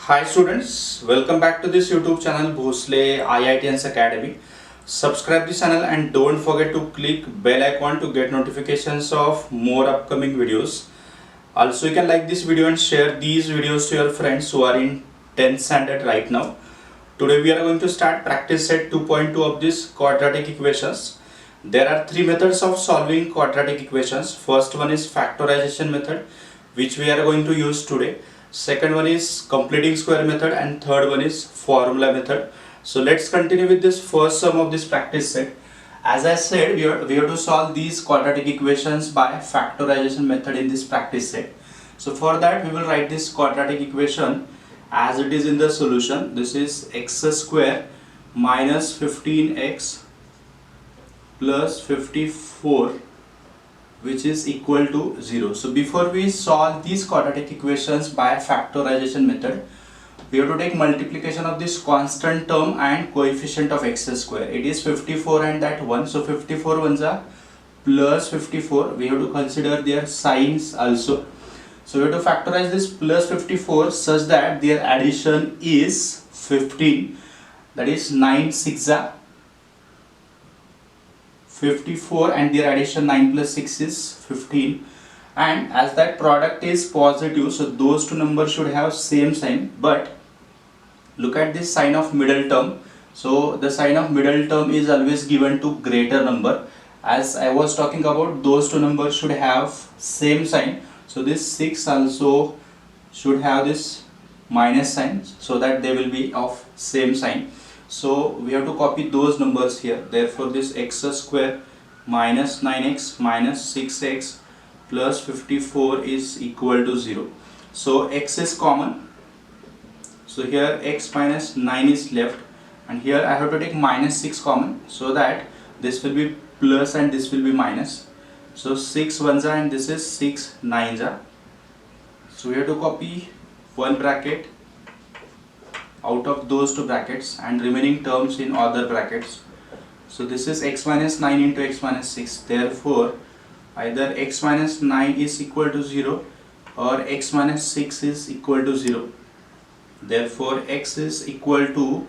Hi students, welcome back to this YouTube channel Bhosle IITians Academy. Subscribe this channel and don't forget to click bell icon to get notifications of more upcoming videos. Also you can like this video and share these videos to your friends who are in 10th standard right now. Today we are going to start practice set 2.2 of this quadratic equations. There are three methods of solving quadratic equations. First one is factorization method, which we are going to use today. Second one is completing square method, and third one is formula method. So let's continue with this first sum of this practice set. As I said, we have to solve these quadratic equations by factorization method in this practice set. So for that we will write this quadratic equation as it is in the solution. This is x square minus 15x plus 54, which is equal to 0. So before we solve these quadratic equations by factorization method, we have to take multiplication of this constant term and coefficient of x square. It is 54 and that 1. So 54 ones are plus 54. We have to consider their signs also. So we have to factorize this plus 54 such that their addition is 15. That is 9 6 are 54 and their addition 9 plus 6 is 15, and as that product is positive, so those two numbers should have same sign. But look at this sign of middle term. So the sign of middle term is always given to greater number. As I was talking about, those two numbers should have same sign. So this 6 also should have this minus sign so that they will be of same sign. So we have to copy those numbers here. Therefore this x square minus 9x minus 6x plus 54 is equal to 0. So x is common. So here x minus 9 is left, and here I have to take minus 6 common so that this will be plus and this will be minus. So 6 ones are and this is 6 nines are. So we have to copy one bracket out of those two brackets and remaining terms in other brackets. So this is x minus 9 into x minus 6. Therefore either x minus 9 is equal to 0 or x minus 6 is equal to 0. Therefore x is equal to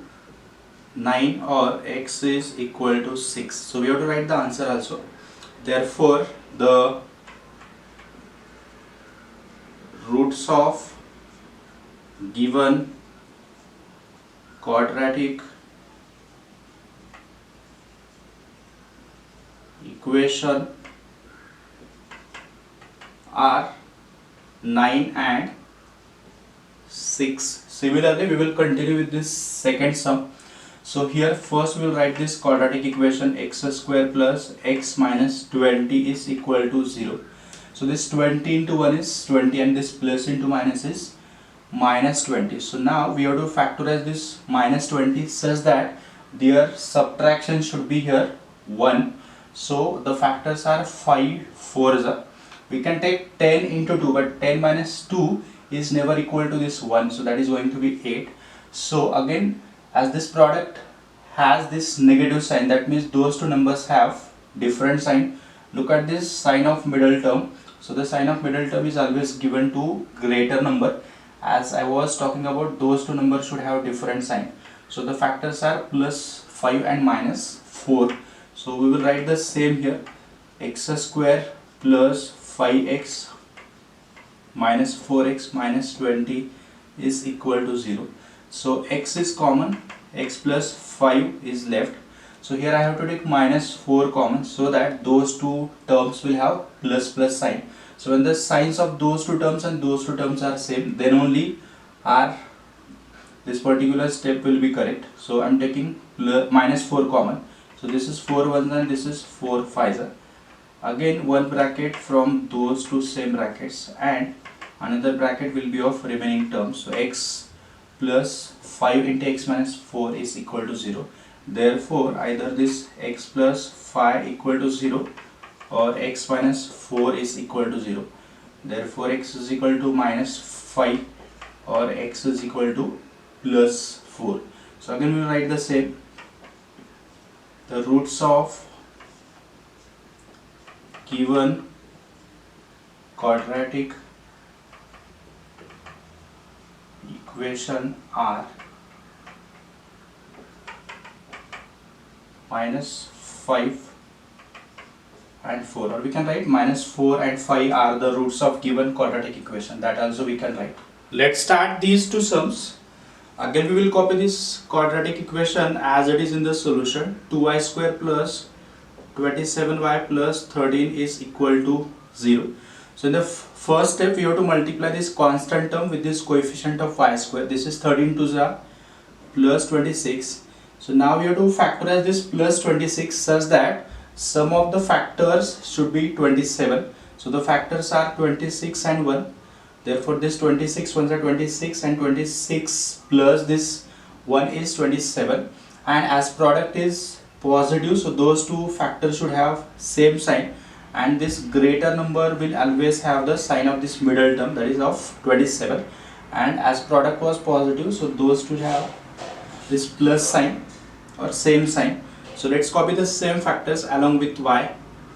9 or x is equal to 6. So we have to write the answer also. Therefore the roots of given quadratic equation are 9 and 6. Similarly we will continue with this second sum. So here first we will write this quadratic equation x square plus x minus 20 is equal to 0. So this 20 into 1 is 20 and this plus into minus is minus 20. So now we have to factorize this minus 20 such that their subtraction should be here 1. So the factors are 5 4s. We can take 10 into 2, but 10 minus 2 is never equal to this 1, so that is going to be 8. So again, as this product has this negative sign, that means those two numbers have different sign. Look at this sign of middle term. So the sign of middle term is always given to greater number. As I was talking about, those two numbers should have different sign. So the factors are plus 5 and minus 4. So we will write the same here. X square plus 5x minus 4x minus 20 is equal to 0. So x is common, x plus 5 is left. So here I have to take minus 4 common so that those two terms will have plus plus sign. So when the signs of those two terms and those two terms are same, then only this particular step will be correct. So I am taking minus 4 common. So this is 4 ones and this is 4 fives. Again one bracket from those two same brackets and another bracket will be of remaining terms. So x plus 5 into x minus 4 is equal to 0. Therefore either this x plus 5 equal to 0 or x minus 4 is equal to 0. Therefore x is equal to minus 5 or x is equal to plus 4. So again we will write the same. The roots of given quadratic equation are minus 5 and 4, or we can write minus 4 and 5 are the roots of given quadratic equation. That also we can write. Let's start these two sums. Again we will copy this quadratic equation as it is in the solution. 2y square plus 27y plus 13 is equal to 0. So in the first step we have to multiply this constant term with this coefficient of y square. This is 13 to the plus 26. So now we have to factorize this plus 26 such that sum of the factors should be 27. So the factors are 26 and 1. Therefore this 26 ones are 26 and 26 plus this 1 is 27, and as product is positive, so those two factors should have same sign, and this greater number will always have the sign of this middle term, that is of 27, and as product was positive, so those two have this plus sign or same sign. So let's copy the same factors along with y.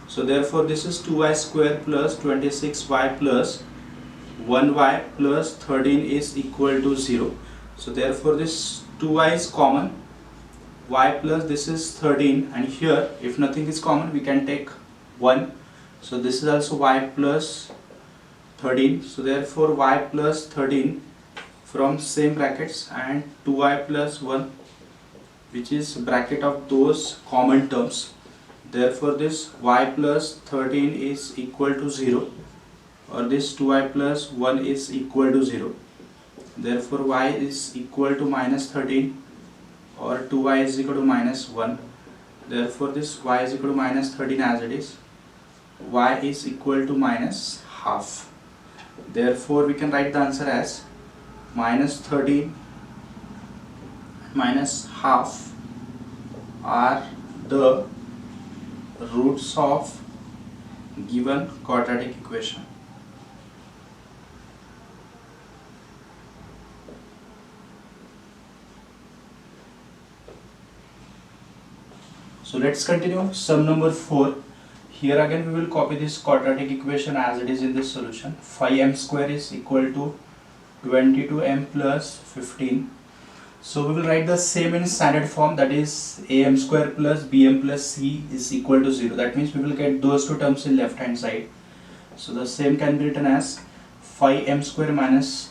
So therefore this is 2y square plus 26y plus 1y plus 13 is equal to 0. So therefore this 2y is common, y plus this is 13, and here if nothing is common we can take 1. So this is also y plus 13. So therefore y plus 13 from same brackets and 2y plus 1, which is bracket of those common terms. Therefore this y plus 13 is equal to 0, or this 2y plus 1 is equal to 0. Therefore y is equal to minus 13, or 2y is equal to minus 1. Therefore this y is equal to minus 13 as it is. Y is equal to minus half. Therefore we can write the answer as minus 13 minus half are the roots of given quadratic equation. So let's continue sum number 4. Here again we will copy this quadratic equation as it is in this solution. 5m square is equal to 22m plus 15. So we will write the same in standard form, that is am square plus bm plus c is equal to 0. That means we will get those two terms in left hand side. So the same can be written as 5m square minus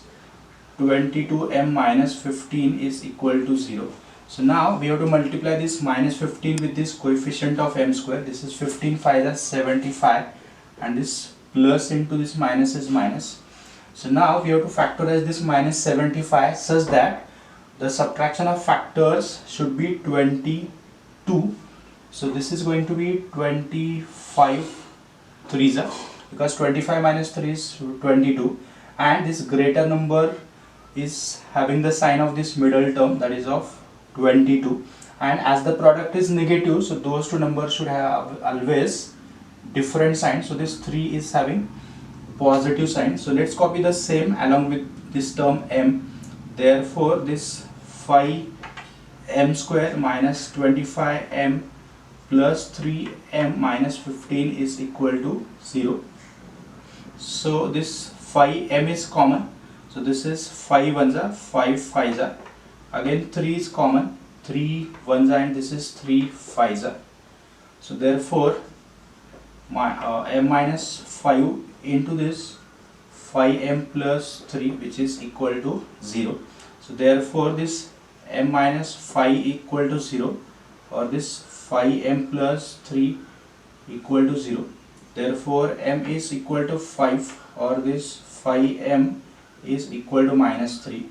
22m minus 15 is equal to 0. So now we have to multiply this minus 15 with this coefficient of m square. This is 15 5 is 75, and this plus into this minus is minus. So now we have to factorize this minus 75 such that the subtraction of factors should be 22. So this is going to be 25 3s, because 25 minus 3 is 22, and this greater number is having the sign of this middle term, that is of 22, and as the product is negative, so those two numbers should have always different signs. So this 3 is having positive sign. So let's copy the same along with this term m. Therefore this 5m square minus 25m plus 3m minus 15 is equal to 0. So this 5m is common, so this is 5 ones are 5 5s are. Again 3 is common, 3 1s are, and this is 3 5s are. So therefore m minus 5 into this 5m plus 3, which is equal to 0. So therefore this m minus 5 equal to 0, or this 5m plus 3 equal to 0. Therefore m is equal to 5, or this 5m is equal to minus 3.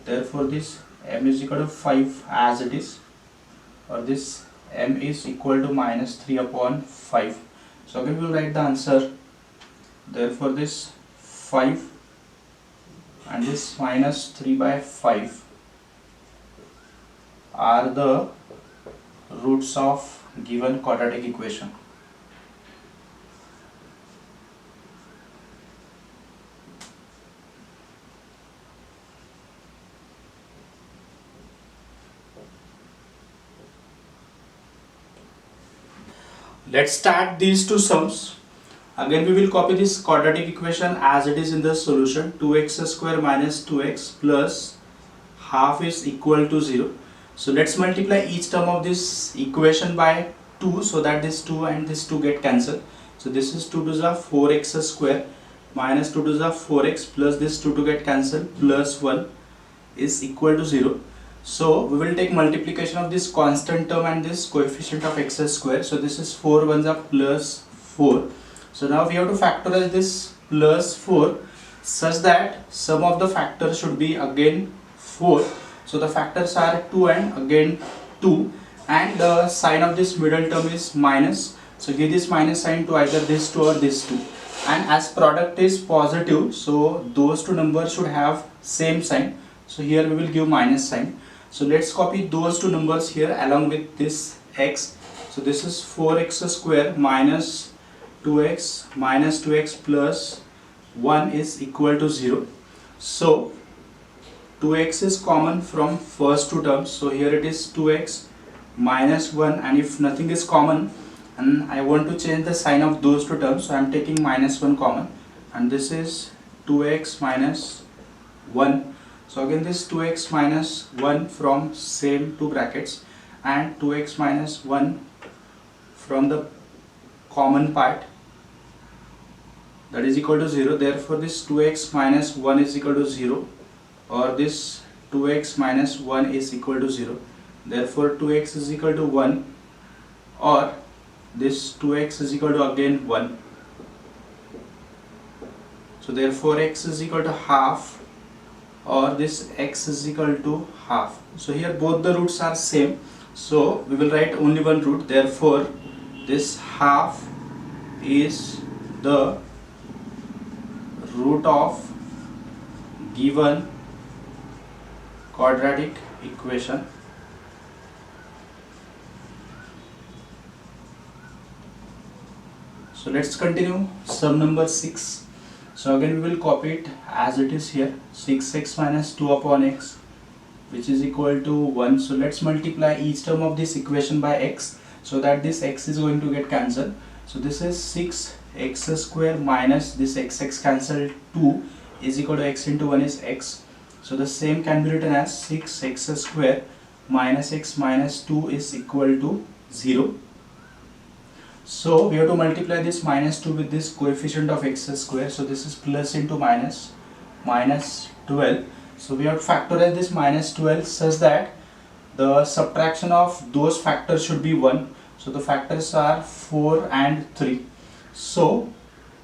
Therefore this m is equal to 5 as it is, or this m is equal to minus 3 upon 5. So again we will write the answer. Therefore this 5 and this minus 3 by 5 are the roots of given quadratic equation. Let's start these two sums. Again we will copy this quadratic equation as it is in the solution. 2x square minus 2x plus half is equal to 0. So let's multiply each term of this equation by 2 so that this 2 and this 2 get cancelled. So this is 2 to the 4x square minus 2 to the 4x plus this 2 to get cancelled plus 1 is equal to 0. So we will take multiplication of this constant term and this coefficient of x square. So this is 4 ones are plus 4. So now we have to factorize this plus 4 such that sum of the factors should be again 4. So the factors are 2 and again 2, and the sign of this middle term is minus. So give this minus sign to either this 2 or this 2, and as product is positive, so those two numbers should have same sign. So here we will give minus sign. So let's copy those two numbers here along with this x. So this is 4x square minus 2x plus 1 is equal to 0. So 2x is common from first two terms. So here it is 2x minus 1, and if nothing is common and I want to change the sign of those two terms, so I am taking minus 1 common, and this is 2x minus 1. So again this 2x minus 1 from same two brackets and 2x minus 1 from the common part, that is equal to 0. Therefore this 2x minus 1 is equal to 0, or this 2x minus 1 is equal to 0. Therefore 2x is equal to 1, or this 2x is equal to again 1. So therefore x is equal to half, or this x is equal to half. So here both the roots are same, so we will write only one root. Therefore this half is the root of given quadratic equation. So let's continue sum number 6. So again we will copy it as it is here, 6x minus 2 upon x, which is equal to 1. So let's multiply each term of this equation by x so that this x is going to get cancelled. So this is 6x square minus this x cancelled 2 is equal to x into 1 is x. So the same can be written as 6x square minus x minus 2 is equal to 0. So we have to multiply this minus 2 with this coefficient of x square. So this is plus into minus, minus 12. So we have to factorize this minus 12 such that the subtraction of those factors should be 1. So the factors are 4 and 3. So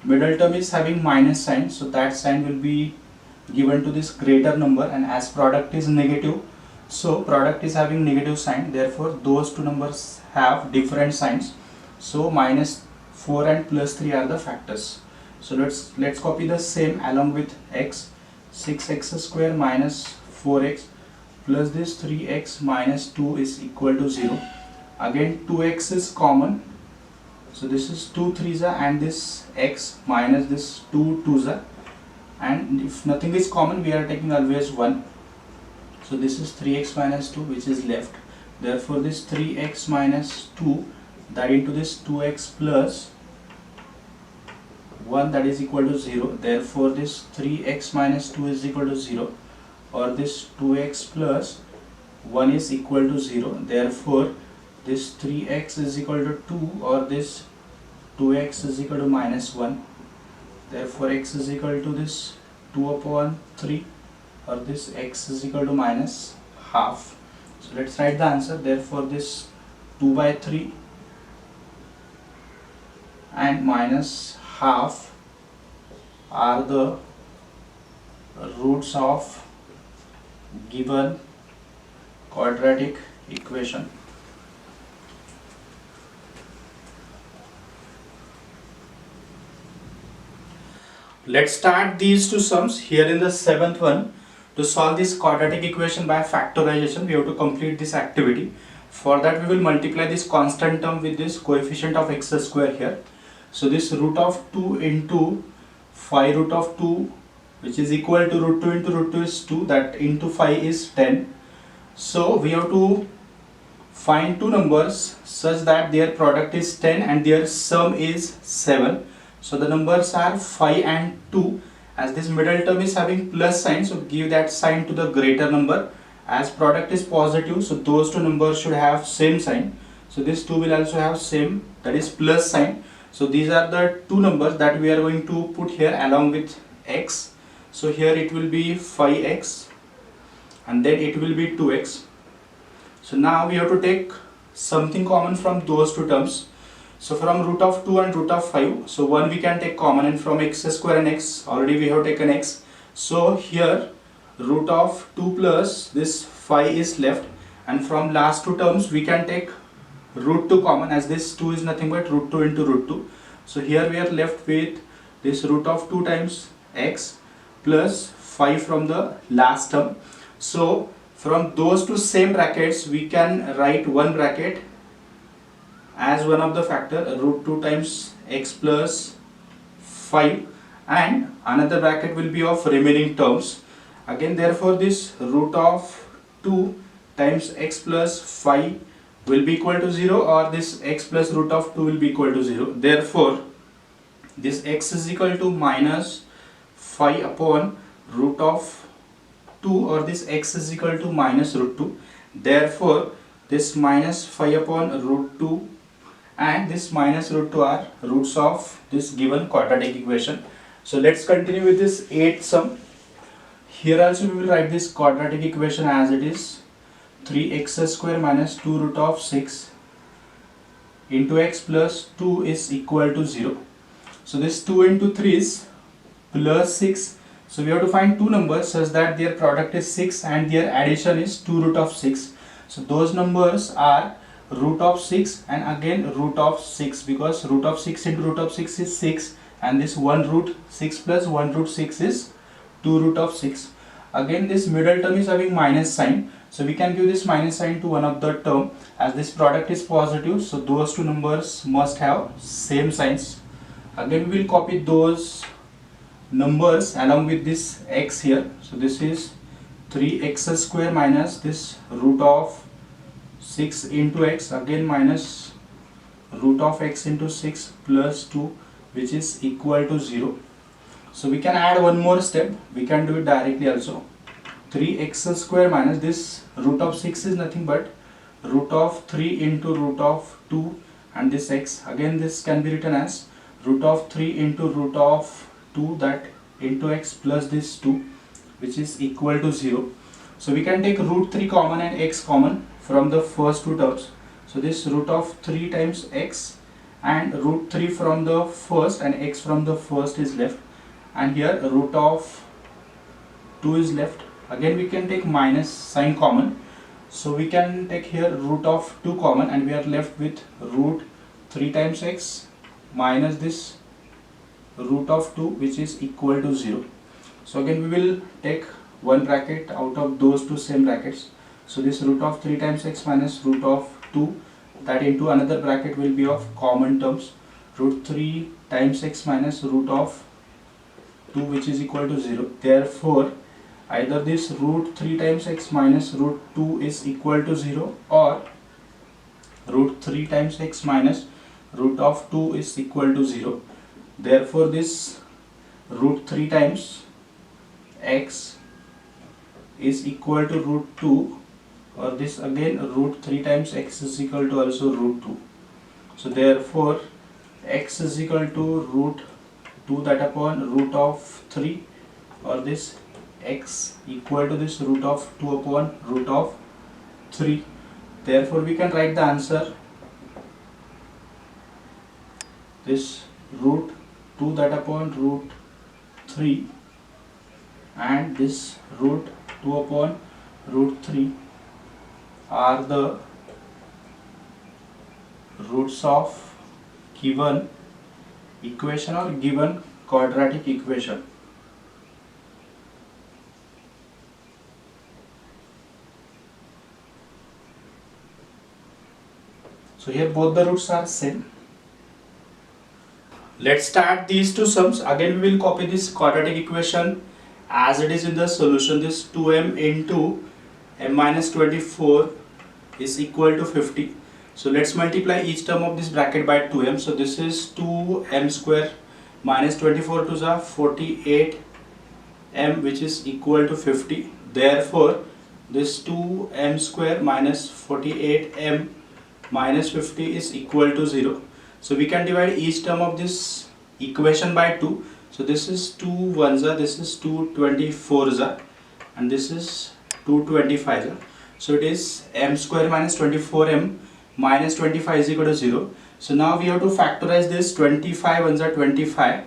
middle term is having minus sign, so that sign will be given to this greater number, and as product is negative, so product is having negative sign, therefore those two numbers have different signs. So minus 4 and plus 3 are the factors. So let's copy the same along with x. 6x square minus 4x plus this 3x minus 2 is equal to 0. Again 2x is common, so this is 2 3s and this x minus this 2 2s, and if nothing is common we are taking always 1. So this is 3x minus 2 which is left. Therefore this 3x minus 2 that into this 2x plus 1, that is equal to 0. Therefore this 3x minus 2 is equal to 0, or this 2x plus 1 is equal to 0. Therefore this 3x is equal to 2, or this 2x is equal to minus 1. Therefore x is equal to this 2 upon 3, or this x is equal to minus half. So let's write the answer. Therefore this 2 by 3 and minus half are the roots of given quadratic equation. Let's start these two sums. Here in the 7th one, to solve this quadratic equation by factorization, we have to complete this activity. For that we will multiply this constant term with this coefficient of x square here. So this root of 2 into 5 root of 2, which is equal to root 2 into root 2 is 2, that into 5 is 10. So we have to find two numbers such that their product is 10 and their sum is 7. So the numbers are 5 and 2. As this middle term is having plus sign, so give that sign to the greater number, as product is positive, so those two numbers should have same sign. So this 2 will also have same, that is plus sign. So these are the two numbers that we are going to put here along with x. So here it will be 5x and then it will be 2x. So now we have to take something common from those two terms. So from root of 2 and root of 5, so 1 we can take common, and from x square and x, already we have taken x. So here root of 2 plus this 5 is left, and from last two terms we can take root 2 common, as this 2 is nothing but root 2 into root 2. So here we are left with this root of 2 times x plus 5 from the last term. So from those two same brackets we can write one bracket as one of the factor, root 2 times x plus 5, and another bracket will be of remaining terms. Again, therefore this root of 2 times x plus 5 will be equal to 0, or this x plus root of 2 will be equal to 0. Therefore this x is equal to minus 5 upon root of 2, or this x is equal to minus root 2. Therefore this minus 5 upon root 2 and this minus root 2 are roots of this given quadratic equation. So let's continue with this 8th sum. Here also we will write this quadratic equation as it is: 3x square minus 2 root of 6 into x plus 2 is equal to 0. So this 2 into 3 is plus 6. So we have to find two numbers such that their product is 6 and their addition is 2 root of 6. So those numbers are root of 6 and again root of 6, because root of 6 into root of 6 is 6, and this 1 root 6 plus 1 root 6 is 2 root of 6. Again this middle term is having minus sign, so we can give this minus sign to one of the term, as this product is positive, so those two numbers must have same signs. Again we will copy those numbers along with this x here. So this is 3x square minus this root of 6 into x, again minus root of x into 6 plus 2, which is equal to 0. So we can add one more step, we can do it directly also. 3x square minus this root of 6 is nothing but root of 3 into root of 2 and this x, again this can be written as root of 3 into root of 2, that into x plus this 2, which is equal to 0. So we can take root 3 common and x common from the first two terms. So this root of 3 times x and root 3 from the first and x from the first is left, and here root of 2 is left. Again we can take minus sign common, so we can take here root of 2 common and we are left with root 3 times x minus this root of 2, which is equal to 0. So again we will take one bracket out of those two same brackets. So this root of 3 times x minus root of 2, that into another bracket will be of common terms, root 3 times x minus root of 2, which is equal to 0. Therefore either this root 3 times x minus root 2 is equal to 0, or root 3 times x minus root of 2 is equal to 0. Therefore this root 3 times x is equal to root 2, or this again root 3 times x is equal to also root 2. So therefore x is equal to root 2 that upon root of 3, or this x equal to this root of 2 upon root of 3. Therefore we can write the answer, this root 2 that upon root 3 and this root 2 upon root 3 are the roots of given equation or given quadratic equation. So here both the roots are same. Let's start these two sums. Again we will copy this quadratic equation as it is in the solution. This 2m into m minus 24 is equal to 50. So let's multiply each term of this bracket by 2m. So this is 2m square minus 24 to the 48 m, which is equal to 50. Therefore this 2m square minus 48m minus 50 is equal to 0. So we can divide each term of this equation by 2. So this is 2 ones are, this is 2 24s are, and this is 2 25s are. So it is m square minus 24m minus 25 is equal to 0. So now we have to factorize this 25 ones are 25,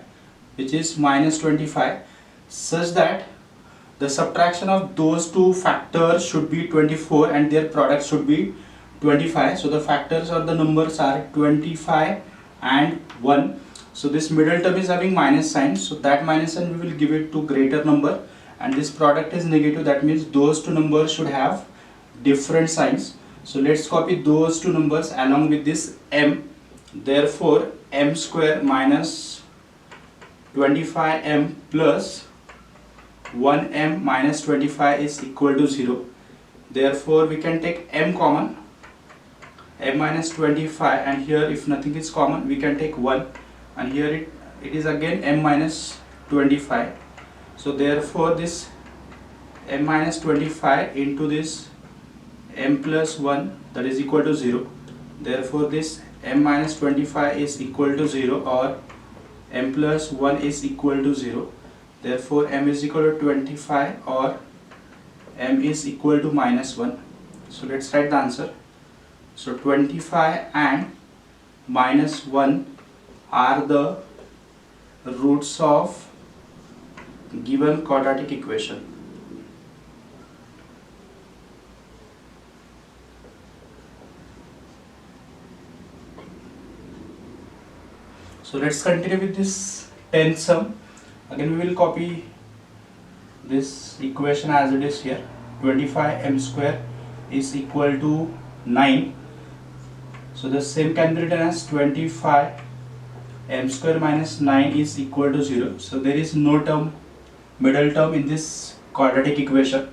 which is minus 25, such that the subtraction of those two factors should be 24 and their product should be 25. So the factors or the numbers are 25 and 1. So this middle term is having minus sign, so that minus sign we will give it to greater number, and this product is negative, that means those two numbers should have different signs. So let's copy those two numbers along with this m. Therefore m square minus 25m plus 1m minus 25 is equal to 0. Therefore we can take m common, m minus 25, and here if nothing is common we can take 1, and here it is again m minus 25. So therefore this m minus 25 into this m plus 1, that is equal to 0. Therefore this m minus 25 is equal to 0, or m plus 1 is equal to 0. Therefore m is equal to 25 or m is equal to minus 1. So let's write the answer. So 25 and minus 1 are the roots of given quadratic equation. So let's continue with this 10th sum. Again we will copy this equation as it is here. 25m square is equal to 9. So the same can be written as 25 m square minus 9 is equal to 0. So there is no term, middle term in this quadratic equation.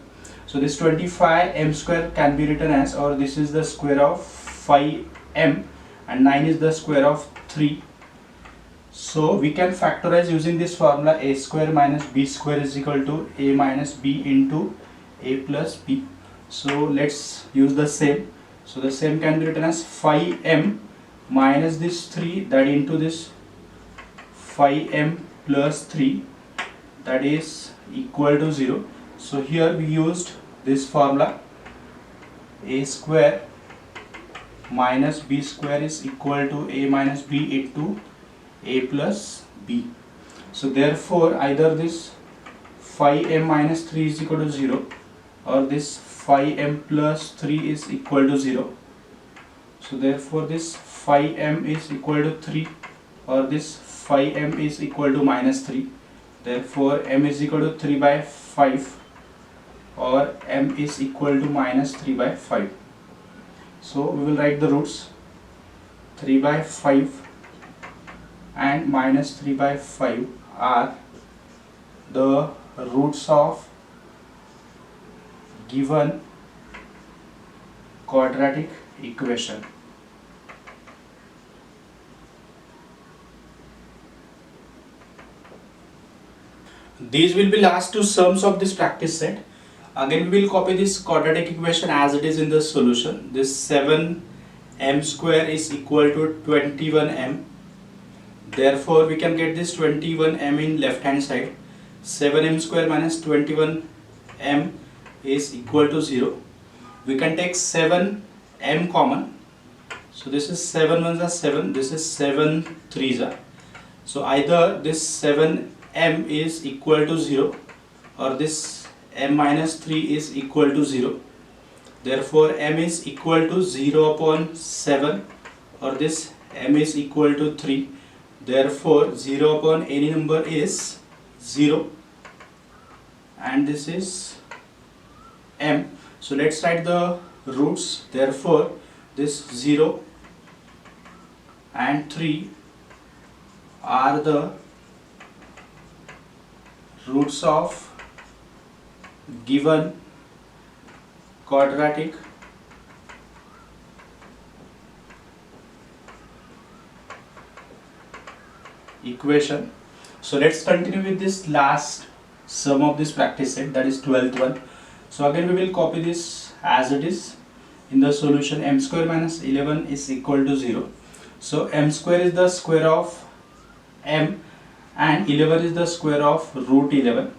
So this 25 m square can be written as, or this is the square of 5m and 9 is the square of 3. So we can factorize using this formula: a square minus b square is equal to a minus b into a plus b. So let's use the same. So the same can be written as 5m minus this 3, that into this 5m plus 3, that is equal to 0. So here we used this formula: a square minus b square is equal to a minus b into a plus b. So therefore either this 5m minus 3 is equal to 0, or this 5m plus 3 is equal to 0. So therefore this 5m is equal to 3, or this 5m is equal to minus 3. Therefore m is equal to 3 by 5, or m is equal to minus 3 by 5. So we will write the roots: 3 by 5 and minus 3 by 5 are the roots of given quadratic equation. These will be last two sums of this practice set. Again we will copy this quadratic equation as it is in the solution. This 7m square is equal to 21m. Therefore we can get this 21m in left hand side. 7m square minus 21m is equal to 0. We can take 7m common. So this is 7 ones are 7, this is 7 threes are. So either this 7m is equal to 0, or this m minus 3 is equal to 0. Therefore m is equal to 0 upon 7, or this m is equal to 3. Therefore 0 upon any number is 0, and this is m. So let's write the roots. Therefore this 0 and 3 are the roots of given quadratic equation. So let's continue with this last sum of this practice set, that is 12th one. So again we will copy this as it is. In the solution, m square minus 11 is equal to 0. So m square is the square of m and 11 is the square of root 11.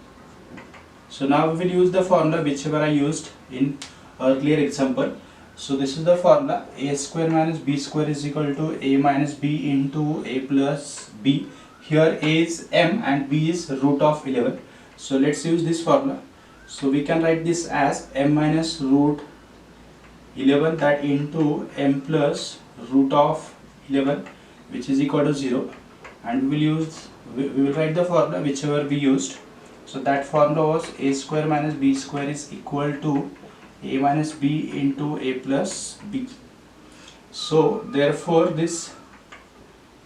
So now we will use the formula whichever I used in earlier example. So this is the formula: a square minus b square is equal to a minus b into a plus b. Here a is m and b is root of 11. So let's use this formula. So we can write this as m minus root 11 that into m plus root of 11, which is equal to 0, and we will write the formula whichever we used. So that formula was a square minus b square is equal to a minus b into a plus b. So therefore this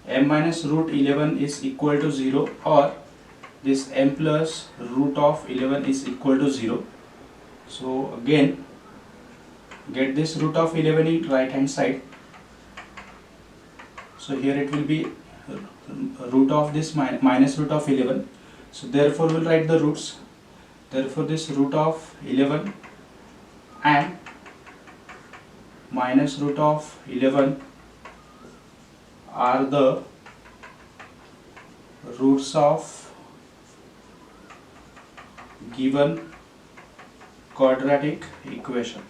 m minus root 11 is equal to 0, or this m plus root of 11 is equal to 0. So again get this root of 11 in right hand side. So here it will be root of this minus root of 11. So therefore we will write the roots. Therefore this root of 11 and minus root of 11 are the roots of given quadratic equation.